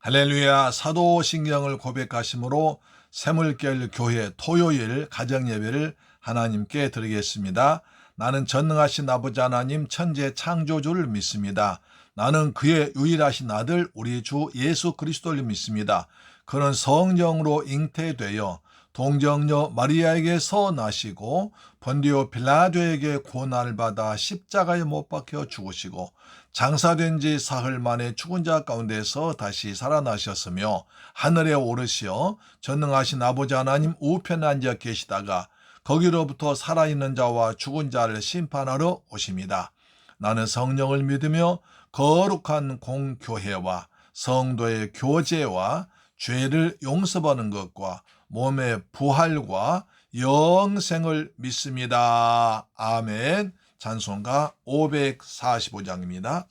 할렐루야. 사도신경을 고백하심으로 새물결 교회 토요일 가정예배를 하나님께 드리겠습니다. 나는 전능하신 아버지 하나님 천재 창조주를 믿습니다. 나는 그의 유일하신 아들 우리 주 예수 그리스도를 믿습니다. 그는 성령으로 잉태되어 동정녀 마리아에게서 나시고 본디오 빌라도에게 고난을 받아 십자가에 못 박혀 죽으시고 장사된 지 사흘 만에 죽은 자 가운데서 다시 살아나셨으며 하늘에 오르시어 전능하신 아버지 하나님 우편에 앉아 계시다가 거기로부터 살아있는 자와 죽은 자를 심판하러 오십니다. 나는 성령을 믿으며 거룩한 공교회와 성도의 교제와 죄를 용서받는 것과 몸의 부활과 영생을 믿습니다. 아멘. 찬송가 545장입니다.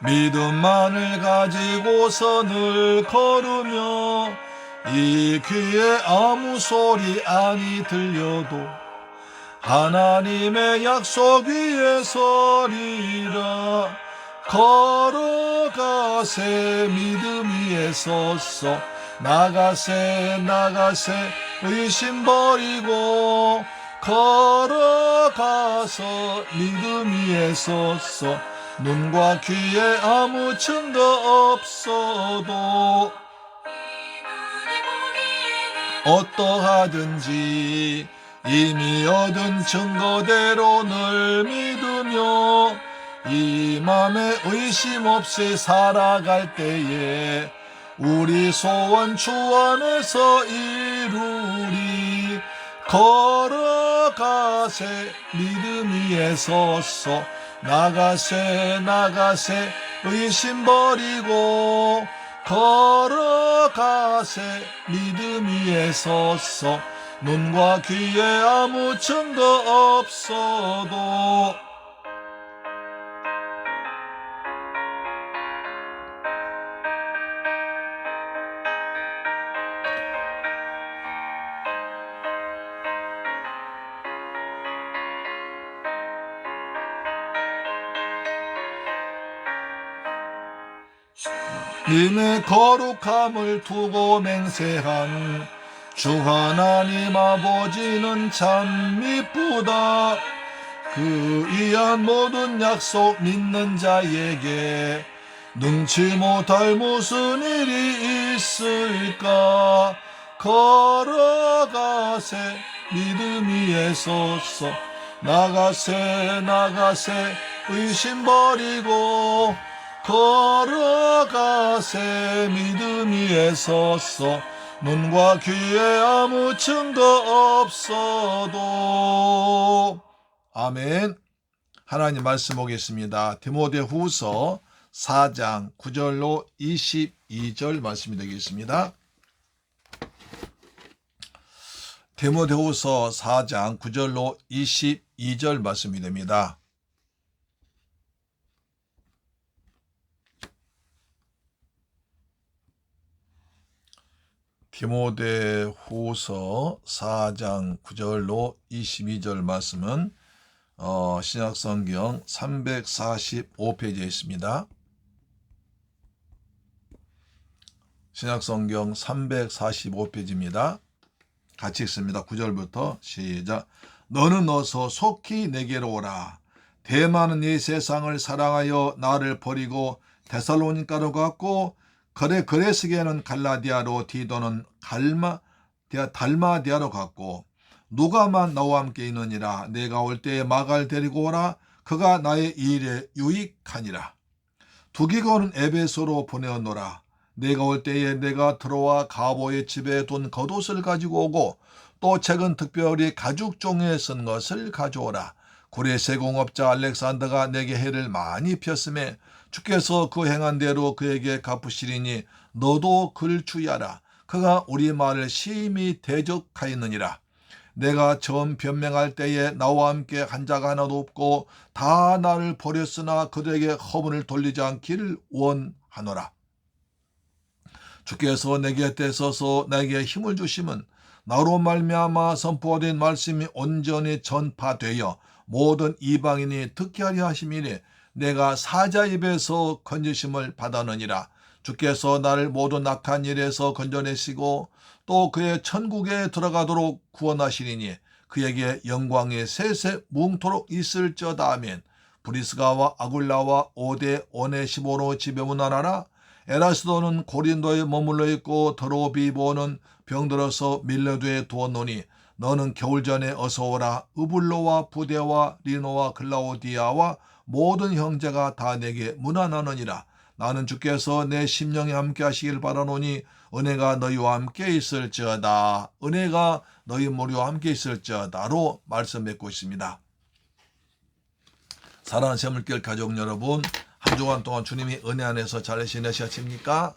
믿음만을 가지고서 늘 걸으며 이 귀에 아무 소리 아니 들려도 하나님의 약속 위에 서리라. 걸어가세 믿음 위에 서서 나가세 의심 버리고 걸어가서 믿음 위에 서서 눈과 귀에 아무 증거 없어도 어떠하든지 이미 얻은 증거대로 늘 믿으며 이 맘에 의심 없이 살아갈 때에 우리 소원 주 안에서 이루리. 걸어가세 믿음 위에 서서 나가세 의심 버리고 걸어가세 믿음 위에 서서 눈과 귀에 아무 증거 없어도 님의 거룩함을 두고 맹세한 주 하나님 아버지는 참 미쁘다. 그 위한 모든 약속 믿는 자에게 능치 못할 무슨 일이 있을까. 걸어가세 믿음 위에 서서 나가세 의심 버리고 걸어가세 믿음 위에 서서 눈과 귀에 아무 증거 없어도. 아멘. 하나님 말씀 보겠습니다. 디모데후서 4장 9절로 22절 말씀이 되겠습니다. 디모데후서 4장 9절로 22절 말씀이 됩니다. 디모데후서 4장 9절로 22절 말씀은 신약성경 345페이지에 있습니다. 신약성경 345페이지입니다. 같이 읽습니다. 9절부터 시작. 너는 어서 속히 내게로 오라. 대만은 이 세상을 사랑하여 나를 버리고 데살로니가로 갔고 그레스게는 갈라디아로 디도는 달마디아로 갔고 누가만 나와 함께 있느니라. 내가 올 때에 마갈 데리고 오라. 그가 나의 일에 유익하니라. 두기고는 에베소로 보내어노라. 내가 올 때에 내가 들어와 가보의 집에 둔 겉옷을 가지고 오고 또 책은 특별히 가죽종이에 쓴 것을 가져오라. 구레 세공업자 알렉산더가 내게 해를 많이 폈음에 주께서 그 행한 대로 그에게 갚으시리니 너도 그를 주의하라. 그가 우리 말을 심히 대적하였느니라. 내가 처음 변명할 때에 나와 함께 한 자가 하나도 없고 다 나를 버렸으나 그들에게 허물을 돌리지 않기를 원하노라. 주께서 내 곁에 서서 내게 힘을 주심은 나로 말미암아 선포된 말씀이 온전히 전파되어 모든 이방인이 듣게 하려 하심이니 내가 사자 입에서 건지심을 받았느니라. 주께서 나를 모든 악한 일에서 건져내시고 또 그의 천국에 들어가도록 구원하시리니 그에게 영광이 세세 뭉토록 있을지어다. 아멘. 브리스가와 아굴라와 오데 오네시모로 집에 문안하라. 에라스도는 고린도에 머물러 있고 드로비보는 병들어서 밀레도에 두었노니 너는 겨울 전에 어서 오라. 으블로와 부데와 리노와 글라오디아와 모든 형제가 다 내게 문안하느니라. 나는 주께서 내 심령에 함께 하시길 바라노니 은혜가 너희와 함께 있을지어다. 은혜가 너희 머리와 함께 있을지어다로 말씀 맺고 있습니다. 사랑하는 새물길 가족 여러분, 한 주간 동안 주님이 은혜 안에서 잘 지내셨습니까?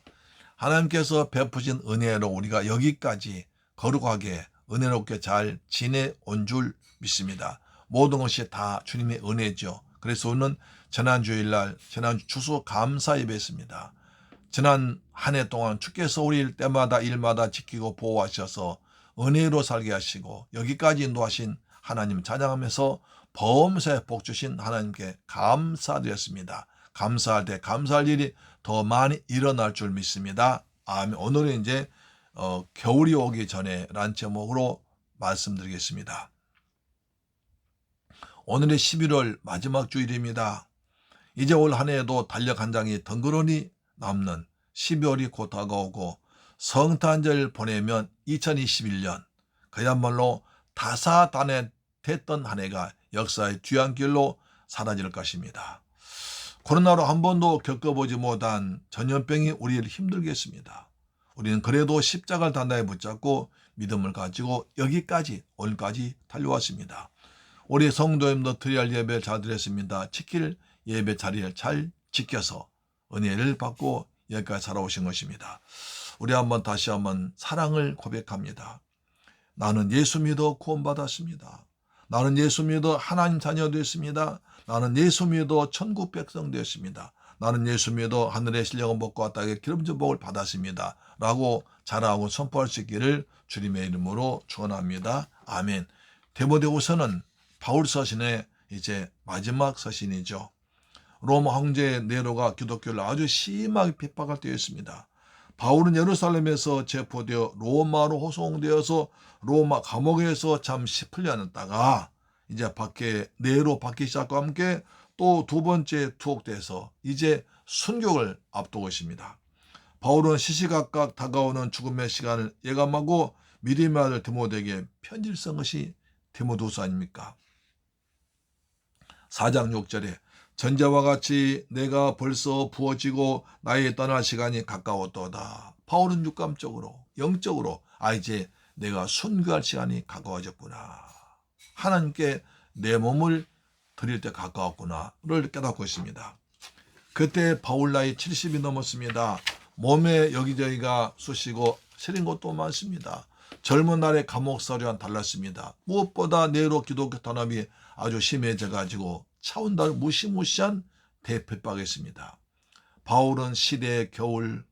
하나님께서 베푸신 은혜로 우리가 여기까지 거룩하게 은혜롭게 잘 지내온 줄 믿습니다. 모든 것이 다 주님의 은혜죠. 그래서 오늘 지난주일날 지난주 추수 감사 예배였습니다. 지난 한 해 동안 주께서 우리 때마다 일마다 지키고 보호하셔서 은혜로 살게 하시고 여기까지 인도하신 하나님 찬양하면서 범사에 복 주신 하나님께 감사드렸습니다. 감사할 때 감사할 일이 더 많이 일어날 줄 믿습니다. 아멘. 오늘은 이제 겨울이 오기 전에라는 제목으로 말씀드리겠습니다. 오늘이 11월 마지막 주일입니다. 이제 올 한 해에도 달력 한 장이 덩그러니 남는 12월이 곧 다가오고 성탄절 보내면 2021년 그야말로 다사다난했던 한 해가 역사의 뒤안길로 사라질 것입니다. 코로나로 한 번도 겪어보지 못한 전염병이 우리를 힘들게 했습니다. 우리는 그래도 십자가를 단단히 붙잡고 믿음을 가지고 여기까지 오늘까지 달려왔습니다. 우리 성도님도 드려야 할 예배를 잘 드렸습니다. 지킬 예배 자리를 잘 지켜서 은혜를 받고 여기까지 살아오신 것입니다. 우리 다시 한번 사랑을 고백합니다. 나는 예수 믿어 구원받았습니다. 나는 예수 믿어 하나님 자녀 되었습니다. 나는 예수 믿어 천국 백성 되었습니다. 나는 예수 믿어 하늘의 신령한 복과 땅의 기름진 복을 받았습니다. 라고 자랑하고 선포할 수 있기를 주님의 이름으로 축원합니다. 아멘. 디모데후서는 바울 서신의 이제 마지막 서신이죠. 로마 황제 네로가 기독교를 아주 심하게 핍박할 때였습니다. 바울은 예루살렘에서 체포되어 로마로 호송되어서 로마 감옥에서 잠시 풀려났다가 이제 네로 받기 시작과 함께 또 두 번째 투옥돼서 이제 순교를 앞두고 있습니다. 바울은 시시각각 다가오는 죽음의 시간을 예감하고 믿음의 아들 디모데에게 편지를 쓴 것이 디모데후서 아닙니까? 4장 6절에 전자와 같이 내가 벌써 부어지고 나의 떠날 시간이 가까웠도다. 바울은 육감적으로 영적으로 이제 내가 순교할 시간이 가까워졌구나. 하나님께 내 몸을 드릴 때 가까웠구나를 깨닫고 있습니다. 그때 바울 나이 70이 넘었습니다. 몸에 여기저기가 쑤시고 시린 것도 많습니다. 젊은 날의 감옥살이와는 달랐습니다. 무엇보다 네로 기독교 탄압이 아주 심해져가지고 차온다를 무시무시한 대핍박했습니다. 바울은 시대의 겨울,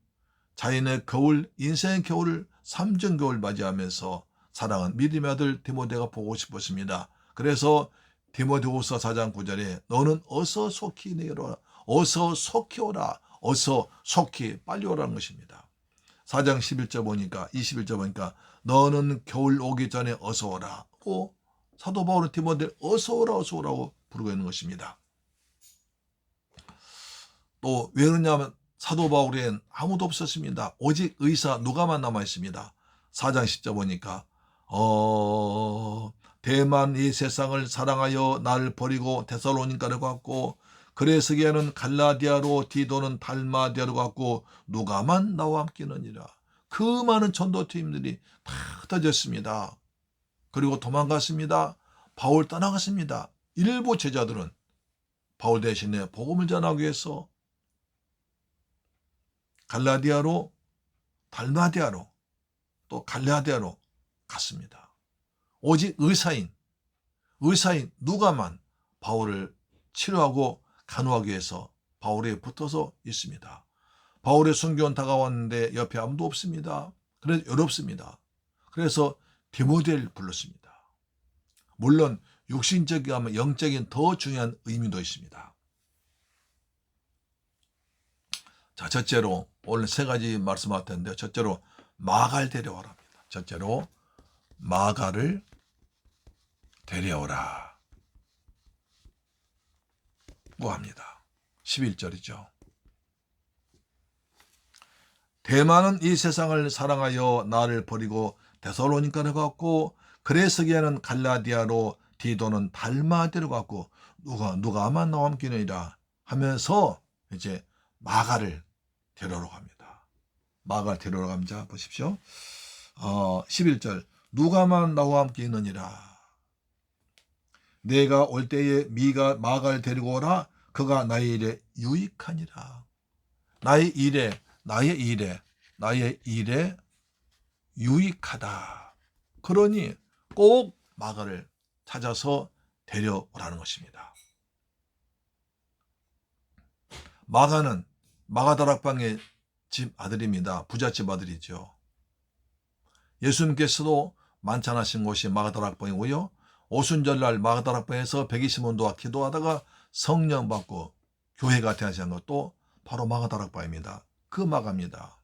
자연의 겨울, 인생의 겨울을 삼정겨울 맞이하면서 사랑하는 믿음의 아들 디모데가 보고 싶었습니다. 그래서 디모데후서 4장 9절에 너는 어서 속히 내게 오라. 어서 속히 오라. 어서 속히 빨리 오라는 것입니다. 4장 21절 보니까 너는 겨울 오기 전에 어서 오라. 사도 바울은 디모데를 어서 오라 어서 오라고 부르고 있는 것입니다. 또 왜 그러냐면 사도 바울엔 아무도 없었습니다. 오직 의사 누가만 남아 있습니다. 4장 10절 보니까 대만 이 세상을 사랑하여 나를 버리고 데살로니가로 갔고 그레스게는 갈라디아로 디도는 달마디아로 갔고 누가만 나와 함께느니라. 그 많은 전도팀들이 다 흩어졌습니다. 그리고 도망갔습니다. 바울 떠나갔습니다. 일부 제자들은 바울 대신에 복음을 전하기 위해서 갈라디아로 달마디아로 또 갈라디아로 갔습니다. 오직 의사인 누가만 바울을 치료하고 간호하기 위해서 바울에 붙어서 있습니다. 바울의 순교는 다가왔는데 옆에 아무도 없습니다. 그래서 외롭습니다. 그래서 디모데를 불렀습니다. 물론 육신적이면 영적인 더 중요한 의미도 있습니다. 자, 첫째로 오늘 세 가지 말씀할 텐데, 첫째로 마가를 데려오라 합니다. 첫째로 마가를 데려오라 고 합니다. 11절이죠. 대만은 이 세상을 사랑하여 나를 버리고 데살로니가로 갔고, 그레스게는 갈라디아로, 디도는 달마디로 갔고, 누가만 나와 함께니라 하면서 이제 마가를 데려오러 갑니다. 마가를 데려오러 갑니다. 보십시오. 11절 누가만 나와 함께 있느니라. 내가 올 때에 마가를 데리고 오라. 그가 나의 일에 유익하니라. 나의 일에 유익하다. 그러니 꼭 마가를 찾아서 데려오라는 것입니다. 마가는 마가다락방의 집 아들입니다. 부잣집 아들이죠. 예수님께서도 만찬하신 곳이 마가다락방이고요. 오순절날 마가다락방에서 120원도와 기도하다가 성령 받고 교회가 태어나신 것도 바로 마가다락방입니다. 그 마가입니다.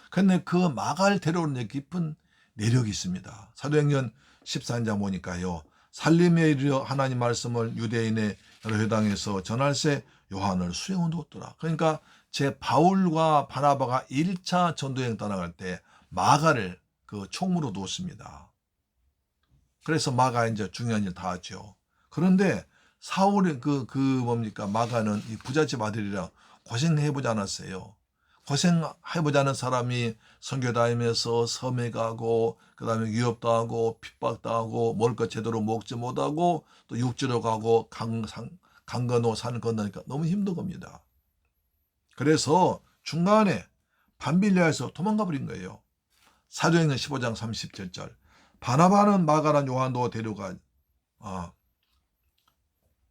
그런데 그 마가를 데려오는 깊은 내력이 있습니다. 사도행전 14장 보니까요. 살림에 이르러 하나님 말씀을 유대인의 여러 회당에서 전할세 요한을 수행을 두었더라. 그러니까 제 바울과 바나바가 1차 전도여행 떠나갈 때 마가를 그 총무로 두었습니다. 그래서 마가 이제 중요한 일 다 하죠. 그런데 사울의 마가는 이 부잣집 아들이라 고생해보지 않았어요. 고생해보자는 사람이 선교 다니면서 섬에 가고, 그 다음에 위협도 하고, 핍박도 하고, 먹을 것 제대로 먹지 못하고, 또 육지로 가고, 강 건너 산 건너니까 너무 힘든 겁니다. 그래서 중간에 밤빌리아에서 도망가 버린 거예요. 사도행전 15장 37절. 바나바는 마가란 요한도 데려가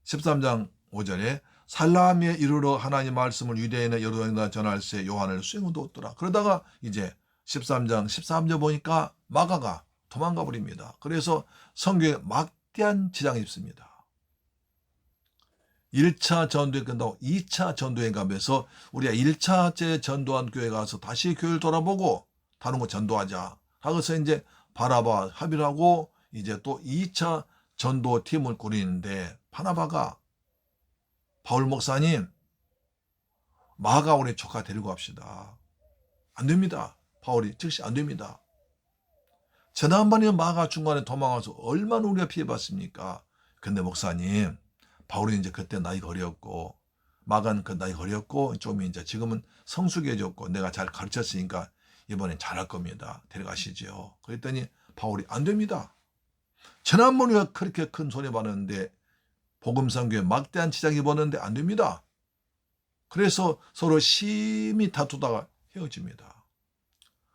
13장 5절에 살라미에 이르러 하나님 말씀을 유대인의 여러 회당에 전할세 요한을 수행을 두었더라. 그러다가 이제 13장 13절 보니까 마가가 도망가 버립니다. 그래서 성교에 막대한 지장이 있습니다. 1차 전도회 끝나고 2차 전도회 가면서 우리가 1차째 전도한 교회 가서 다시 교회를 돌아보고 다른 거 전도하자 하고서 이제 바나바 합의를 하고 이제 또 2차 전도 팀을 꾸리는데, 바나바가 바울 목사님 마가 우리 조카 데리고 갑시다. 안 됩니다. 바울이 즉시 안 됩니다. 지난번에 마가 중간에 도망가서 얼마나 우리가 피해봤습니까? 근데 목사님 바울이 이제 그때 나이가 어렸고 마가는 그 나이가 어렸고 좀 이제 지금은 성숙해졌고 내가 잘 가르쳤으니까 이번엔 잘할 겁니다. 데려가시죠. 그랬더니 바울이 안 됩니다. 지난번에 우리가 그렇게 큰 손해 받았는데 복음상교에 막대한 지장이 입었는데 안 됩니다. 그래서 서로 심히 다투다가 헤어집니다.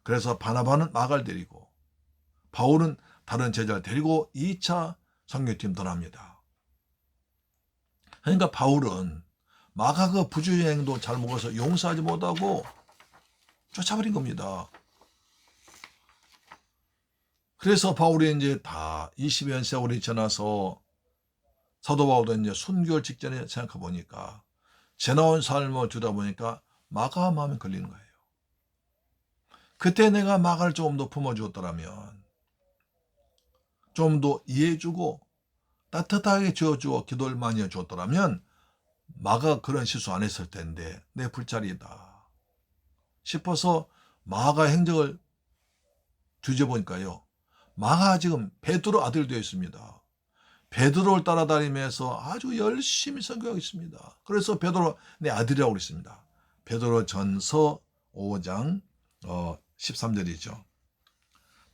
그래서 바나바는 마가를 데리고 바울은 다른 제자를 데리고 2차 선교팀 떠납니다. 그러니까 바울은 마가 그 부주의행도 잘 먹어서 용서하지 못하고 쫓아버린 겁니다. 그래서 바울이 이제 다 20년 세월이 지나서 사도 바울도 이제 순교를 직전에 생각해 보니까 지나온 삶을 주다 보니까 마가 마음에 걸리는 거예요. 그때 내가 마가를 조금 더 품어주었더라면, 좀 더 이해해주고 따뜻하게 지어주고 기도를 많이 해주었더라면 마가 그런 실수 안 했을 텐데 내 불찰이다 싶어서 마가 행적을 뒤져보니까요. 마가 지금 베드로 아들 되어 있습니다. 베드로를 따라다니면서 아주 열심히 선교하고 있습니다. 그래서 베드로 내 아들이라고 그랬습니다. 베드로 전서 5장 13절이죠.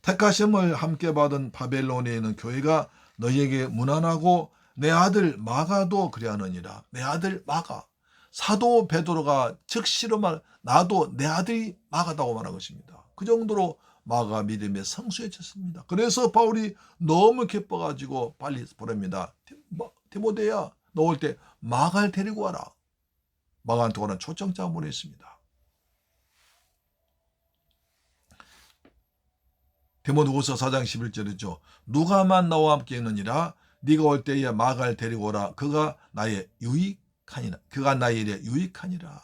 택하심을 함께 받은 바벨론에 있는 교회가 너희에게 무난하고 내 아들 마가도 그리하느니라. 내 아들 마가. 사도 베드로가 즉시로 나도 내 아들이 마가다고 말한 것입니다. 그 정도로 마가 믿음에 성숙해졌습니다. 그래서 바울이 너무 기뻐가지고 빨리 보냅니다. 디모데야, 너 올 때 마가를 데리고 와라. 마가한테 오는 초청장 보냈습니다. 디모데후서 4장 11절이죠. 누가만 나와 함께 있느니라 네가 올 때에 마가를 데리고 오라. 그가 나의 유익하니라. 그가 나의 일에 유익하니라.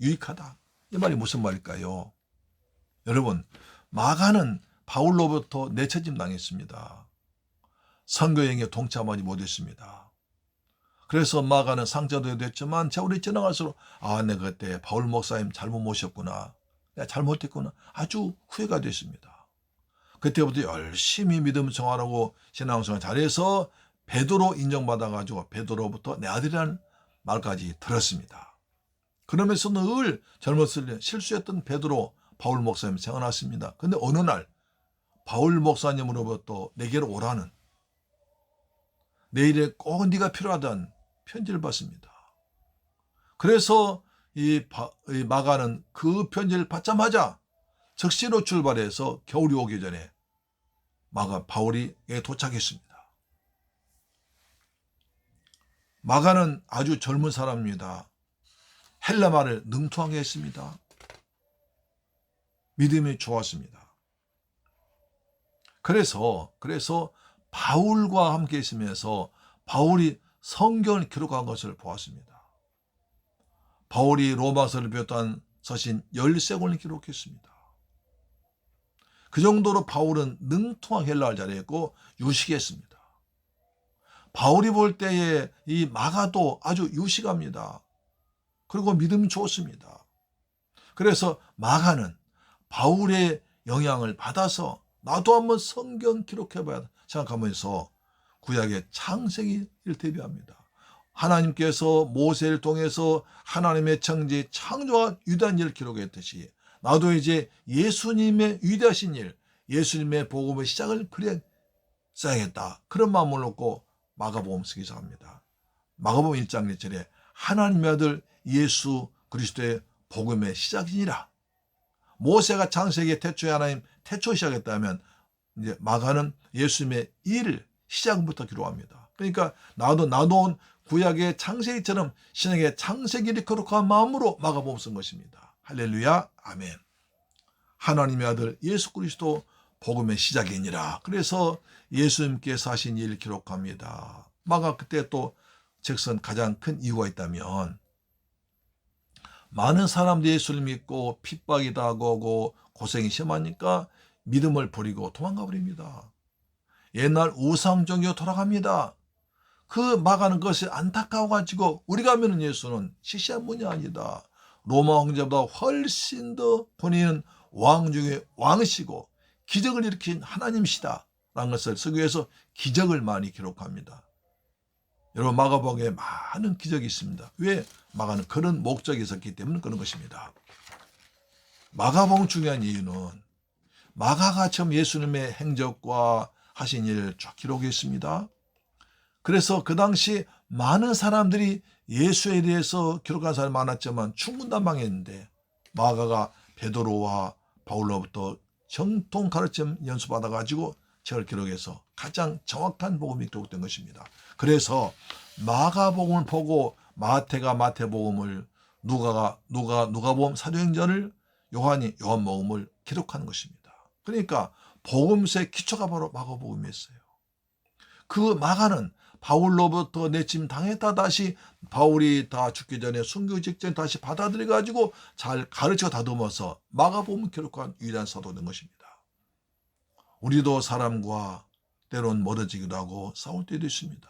유익하다. 이 말이 무슨 말일까요? 여러분, 마가는 바울로부터 내처짐 당했습니다. 선교여행에 동참하지 못했습니다. 그래서 마가는 상처도 됐지만 세월이 지나갈수록 내가 그때 바울 목사님 잘못 모셨구나. 내가 잘못했구나. 아주 후회가 됐습니다. 그때부터 열심히 믿음 생활하고 신앙생활 잘해서 베드로 인정받아가지고 베드로부터 내 아들이라는 말까지 들었습니다. 그러면서 늘 젊었을 때 실수했던 베드로 바울 목사님 생각났습니다. 근데 어느 날 바울 목사님으로부터 내게로 오라는 내일에 꼭 네가 필요하다는 편지를 받습니다. 그래서 이 마가는 그 편지를 받자마자 적시로 출발해서 겨울이 오기 전에 바울이 도착했습니다. 마가는 아주 젊은 사람입니다. 헬라말을 능통하게 했습니다. 믿음이 좋았습니다. 그래서 바울과 함께 있으면서 바울이 성경을 기록한 것을 보았습니다. 바울이 로마서를 비롯한 서신 13권을 기록했습니다. 그 정도로 바울은 능통한 헬라어를 잘했고 유식했습니다. 바울이 볼 때에 이 마가도 아주 유식합니다. 그리고 믿음이 좋습니다. 그래서 마가는 바울의 영향을 받아서 나도 한번 성경 기록해봐야 생각하면서 구약의 창세기를 대비합니다. 하나님께서 모세를 통해서 하나님의 창조 창조와 위대한 일을 기록했듯이 나도 이제 예수님의 위대하신 일, 예수님의 복음의 시작을 그래 써야겠다. 그런 마음을 놓고 마가복음 쓰기 시작합니다. 마가복음 1장 1절에 하나님의 아들 예수 그리스도의 복음의 시작이니라. 모세가 창세기에 태초에 하나님 태초 시작했다면 이제 마가는 예수님의 일 시작부터 기록합니다. 그러니까 나도 구약의 창세기처럼 신약의 창세기를 기록한 마음으로 마가복음 쓴 것입니다. 할렐루야, 아멘. 하나님의 아들 예수 그리스도 복음의 시작이니라. 그래서 예수님께서 하신 일을 기록합니다. 마가 그때 또 즉선 가장 큰 이유가 있다면 많은 사람들이 예수를 믿고 핍박이 당하고 고생이 심하니까 믿음을 버리고 도망가 버립니다. 옛날 우상종교 돌아갑니다. 그 마가는 것이 안타까워가지고 우리가 믿는 예수는 시시한 분이 아니다. 로마 황제보다 훨씬 더 본인은 왕 중에 왕이시고 기적을 일으킨 하나님이시다 라는 것을 쓰기 위해서 기적을 많이 기록합니다. 여러분 마가복음에 많은 기적이 있습니다. 왜? 마가는 그런 목적이 있었기 때문에 그런 것입니다. 마가복음 중요한 이유는 마가가 처음 예수님의 행적과 하신 일을 쫙 기록했습니다. 그래서 그 당시 많은 사람들이 예수에 대해서 기록한 사람이 많았지만 충분단방했는데 마가가 베드로와 바울로부터 정통 가르침 연수받아가지고 책을 기록해서 가장 정확한 복음이 기록된 것입니다. 그래서 마가복음을 보고 마태가 마태복음을 누가복음 사도행전을 요한이 요한복음을 기록하는 것입니다. 그러니까 복음서의 기초가 바로 마가복음이었어요. 그 마가는 바울로부터 내침 당했다 다시 바울이 다 죽기 전에 순교 직전에 다시 받아들여가지고 잘 가르쳐 다듬어서 마가복음을 기록한 위대한 사도된 것입니다. 우리도 사람과 때론 멀어지기도 하고 싸울 때도 있습니다.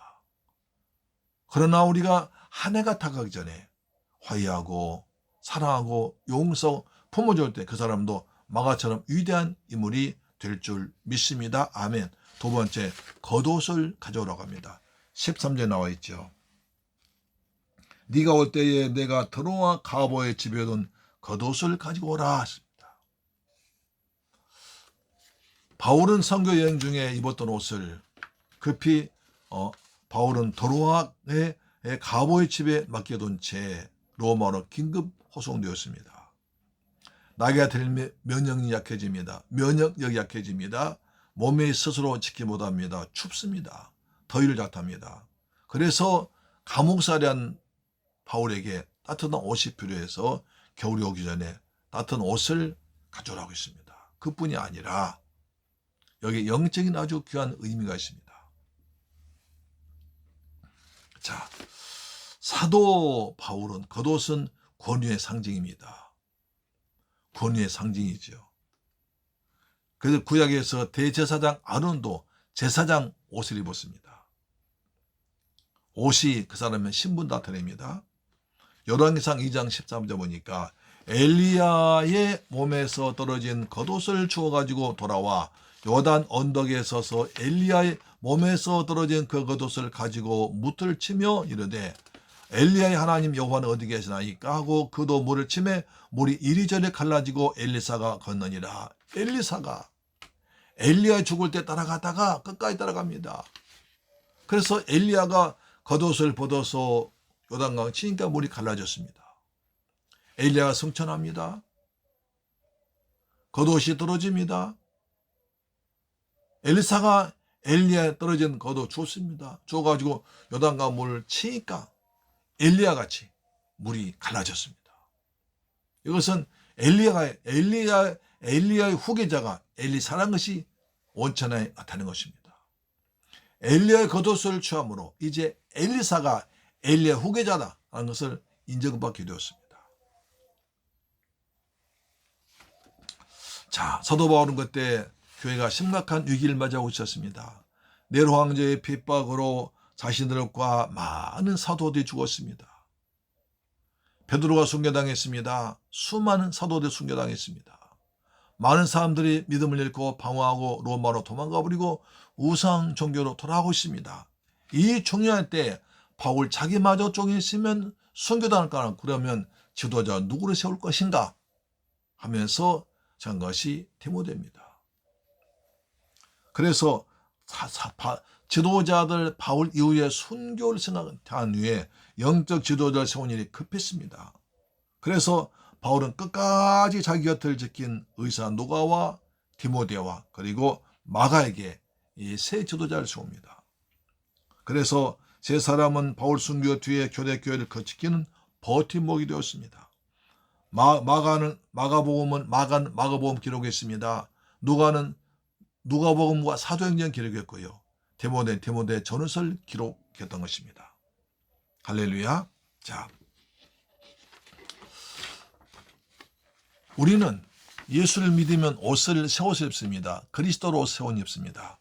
그러나 우리가 한 해가 다가기 전에 화해하고 사랑하고 용서 품어줄 때 그 사람도 마가처럼 위대한 인물이 될 줄 믿습니다. 아멘. 두 번째, 겉옷을 가져오라고 합니다. 13절에 나와 있죠. 네가 올 때에 내가 드로아 가보의 집에 둔 겉옷을 가지고 오라 했습니다. 바울은 선교 여행 중에 입었던 옷을 급히 바울은 드로아의 가보의 집에 맡겨둔 채 로마로 긴급 호송되었습니다. 나이가 들면 면역력이 약해집니다. 면역력이 약해집니다. 몸이 스스로 지키 못합니다. 춥습니다. 더위를 탓합니다. 그래서 감옥살이한 바울에게 따뜻한 옷이 필요해서 겨울이 오기 전에 따뜻한 옷을 가져오라고 했습니다. 그뿐이 아니라 여기 영적인 아주 귀한 의미가 있습니다. 자, 사도 바울은 겉옷은 권위의 상징입니다. 권위의 상징이죠. 그래서 구약에서 대제사장 아론도 제사장 옷을 입었습니다. 옷이 그 사람의 신분 나타냅니다. 열왕기상 2장 13절 보니까 엘리야의 몸에서 떨어진 겉옷을 주워가지고 돌아와 요단 언덕에 서서 엘리야의 몸에서 떨어진 그 겉옷을 가지고 묻을 치며 이르되 엘리야의 하나님 여호와는 어디 계시나이까 하고 그도 물을 치매 물이 이리저리 갈라지고 엘리사가 건너니라. 엘리사가 엘리야 죽을 때 따라가다가 끝까지 따라갑니다. 그래서 엘리야가 겉옷을 벗어서 요단강 치니까 물이 갈라졌습니다. 엘리야가 승천합니다. 겉옷이 떨어집니다. 엘리사가 엘리야에 떨어진 겉옷 주었습니다. 줘가지고 요단강 물을 치니까 엘리야 같이 물이 갈라졌습니다. 이것은 엘리야의 후계자가 엘리사라는 것이 원천에 나타나는 것입니다. 엘리야의 겉옷을 취함으로 이제 엘리사가 엘리야 후계자다라는 것을 인정받게 되었습니다. 자, 사도 바울은 그때 교회가 심각한 위기를 맞이하고 있었습니다. 네로 황제의 핍박으로 자신들과 많은 사도들이 죽었습니다. 베드로가 순교당했습니다. 수많은 사도들이 순교당했습니다. 많은 사람들이 믿음을 잃고 방황하고 로마로 도망가 버리고 우상 종교로 돌아가고 있습니다. 이 중요한 때 바울 자기마저 쪽에 있으면 순교당할까? 그러면 지도자 누구를 세울 것인가? 하면서 전 것이 디모데입니다. 그래서 지도자들 바울 이후에 순교를 생각한 후에 영적 지도자를 세운 일이 급했습니다. 그래서 바울은 끝까지 자기 곁을 지킨 의사 누가와 디모데와 그리고 마가에게 이 세 지도자를 세웁니다. 그래서 세 사람은 바울 순교 뒤에 교대교회를 거치기는 버팀목이 되었습니다. 마가복음은 마가복음 기록했습니다. 누가는 누가복음과 사도행전 기록했고요. 디모데 전후서를 기록했던 것입니다. 할렐루야. 자, 우리는 예수를 믿으면 새 옷을 입습니다. 그리스도로 새 옷을 입습니다.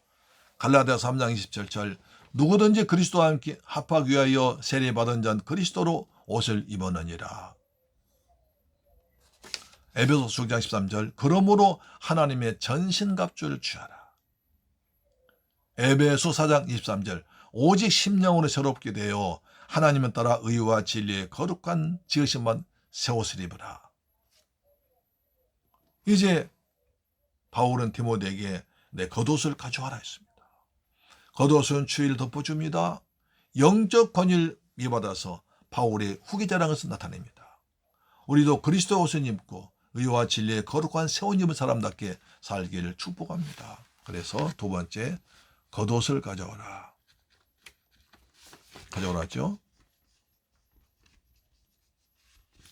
갈라디아서 3장 27절 누구든지 그리스도와 함께 합하기 위하여 세례받은 자는 그리스도로 옷을 입었느니라. 에베소서 6장 13절 그러므로 하나님의 전신갑주를 취하라. 에베소 4장 23절 오직 심령으로 새롭게 되어 하나님을 따라 의와 진리의 거룩한 지으심만 새 옷을 입으라. 이제 바울은 디모데에게 내 겉옷을 가져와라 했습니다. 겉옷은 추위를 덮어줍니다. 영적 권위를 이어받아서 바울의 후계자라는 것을 나타냅니다. 우리도 그리스도 옷을 입고 의와 진리의 거룩한 새 옷 입은 사람답게 살기를 축복합니다. 그래서 두 번째 겉옷을 가져오라. 가져오라죠.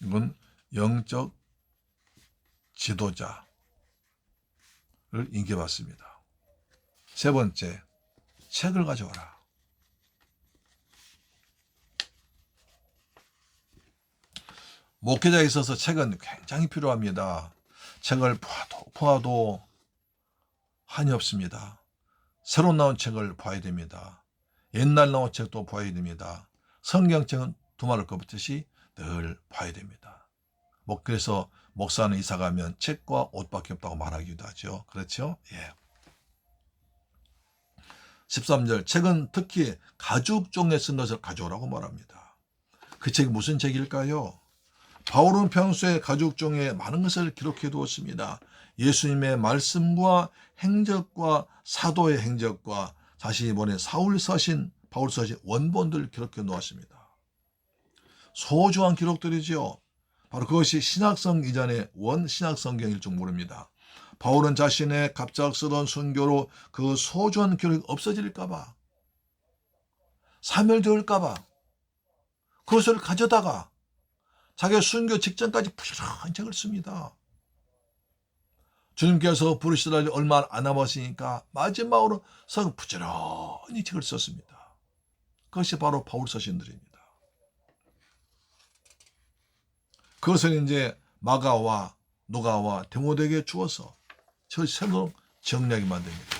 이건 영적 지도자를 인계받습니다. 세 번째, 책을 가져오라. 목회자에 있어서 책은 굉장히 필요합니다. 책을 보아도 한이 없습니다. 새로 나온 책을 봐야 됩니다. 옛날 나온 책도 봐야 됩니다. 성경책은 두말할 것 없듯이 늘 봐야 됩니다. 그래서 목사는 이사 가면 책과 옷밖에 없다고 말하기도 하죠. 그렇죠? 예. 13절 책은 특히 가죽종에 쓴 것을 가져오라고 말합니다. 그 책이 무슨 책일까요? 바울은 평소에 가죽종에 많은 것을 기록해 두었습니다. 예수님의 말씀과 행적과 사도의 행적과 다시 이번에 바울 서신 원본들을 기록해 놓았습니다. 소중한 기록들이죠. 바로 그것이 신약성 이전의 원신약성경일 줄 모릅니다. 바울은 자신의 갑작스러운 순교로 그 소중한 기록이 없어질까봐, 사멸될까봐 그것을 가져다가 자기가 순교 직전까지 부지런한 책을 씁니다. 주님께서 부르시다 얼마 안 남았으니까 마지막으로 서 부지런히 책을 썼습니다. 그것이 바로 바울 서신들입니다. 그것을 이제 마가와 누가와 디모데에게 주어서 저 새로운 정리하게 만듭니다.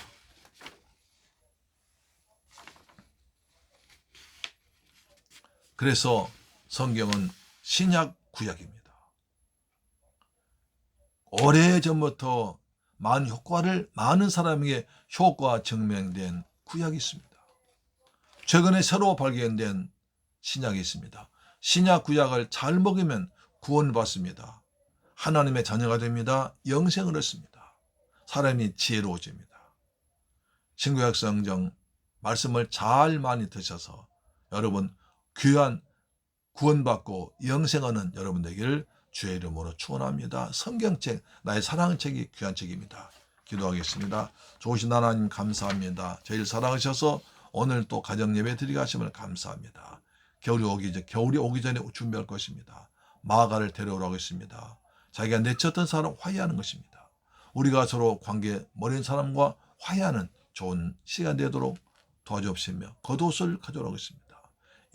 그래서 성경은 신약 구약입니다. 오래전부터 많은 효과를 많은 사람에게 효과 증명된 구약이 있습니다. 최근에 새로 발견된 신약이 있습니다. 신약 구약을 잘 먹으면 구원받습니다. 하나님의 자녀가 됩니다. 영생을 얻습니다. 사람이 지혜로워집니다. 신구약 성경 말씀을 잘 많이 드셔서 여러분 귀한 구원받고 영생하는 여러분 되기를 주의 이름으로 축원합니다. 성경책 나의 사랑책이 귀한 책입니다. 기도하겠습니다. 좋으신 하나님 감사합니다. 저희를 사랑하셔서 오늘 또 가정 예배 드리게 하심을 감사합니다. 겨울이 오기 전에 준비할 것입니다. 마가를 데려오라고 했습니다. 자기가 내쳤던 사람 화해하는 것입니다. 우리가 서로 관계 멀은 사람과 화해하는 좋은 시간 되도록 도와주옵시며 겉옷을 가져오라고 했습니다.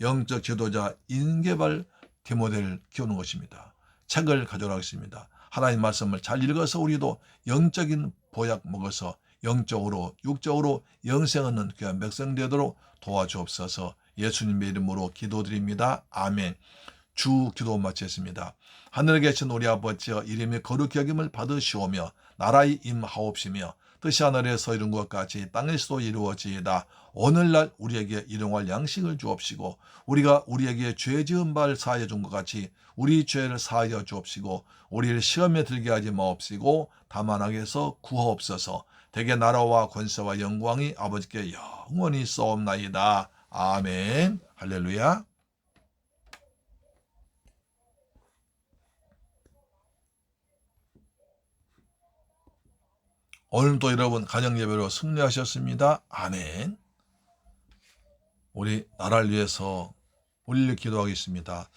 영적 지도자 인개발 디모데를 키우는 것입니다. 책을 가져오라고 했습니다. 하나님 말씀을 잘 읽어서 우리도 영적인 보약 먹어서 영적으로 육적으로 영생하는 귀한 백성 되도록 도와주옵소서. 예수님의 이름으로 기도드립니다. 아멘. 주 기도 마치겠습니다. 하늘에 계신 우리 아버지여 이름이 거룩히 여김을 받으시오며 나라의 임하옵시며 뜻이 하늘에서 이룬 것 같이 땅에서도 이루어지이다. 오늘날 우리에게 일용할 양식을 주옵시고 우리가 우리에게 죄 지은 바를 사하여 준 것 같이 우리 죄를 사하여 주옵시고 우리를 시험에 들게 하지 마옵시고 다만 악에서 구하옵소서. 대개 나라와 권세와 영광이 아버지께 영원히 있사옵나이다. 아멘. 할렐루야. 오늘도 여러분 가정예배로 승리하셨습니다. 아멘. 우리 나라를 위해서 우리를 기도하겠습니다.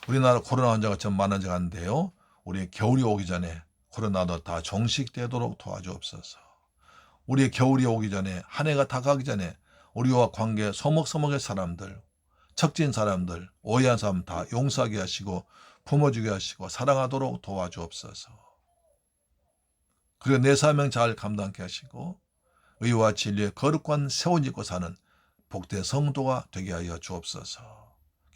우리나라 코로나 환자가 좀 많아져가는데요. 우리 겨울이 오기 전에 코로나도 다 종식되도록 도와주옵소서. 우리 겨울이 오기 전에 한 해가 다 가기 전에 우리와 관계 소목소목의 사람들, 척진 사람들, 오해한 사람 다 용서하게 하시고 품어주게 하시고 사랑하도록 도와주옵소서. 그리고 내 사명 잘 감당케 하시고 의와 진리의 거룩한 세원 짓고 사는 복된 성도가 되게 하여 주옵소서.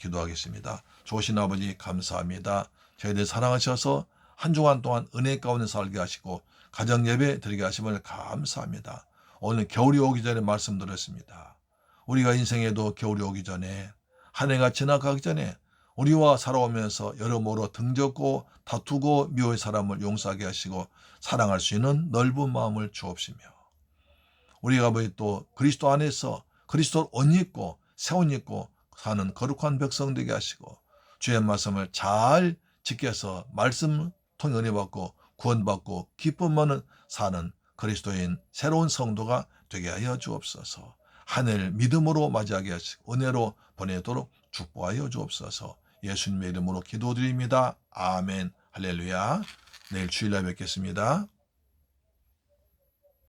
기도하겠습니다. 좋으신 아버지 감사합니다. 저희들 사랑하셔서 한 주간 동안 은혜 가운데 살게 하시고 가정 예배 드리게 하심을 감사합니다. 오늘 겨울이 오기 전에 말씀 드렸습니다. 우리가 인생에도 겨울이 오기 전에 한 해가 지나가기 전에 우리와 살아오면서 여러모로 등졌고 다투고 미워의 사람을 용서하게 하시고 사랑할 수 있는 넓은 마음을 주옵시며 우리가 또 그리스도 안에서 그리스도를 옷 입고 새 옷 입고 사는 거룩한 백성 되게 하시고 주의 말씀을 잘 지켜서 말씀 통해 은혜 받고 구원받고 기쁨만은 사는 그리스도인 새로운 성도가 되게 하여 주옵소서. 한 해를 믿음으로 맞이하게 하시고 은혜로 보내도록 축복하여 주옵소서. 예수님의 이름으로 기도드립니다. 아멘. 할렐루야. 내일 주일날 뵙겠습니다.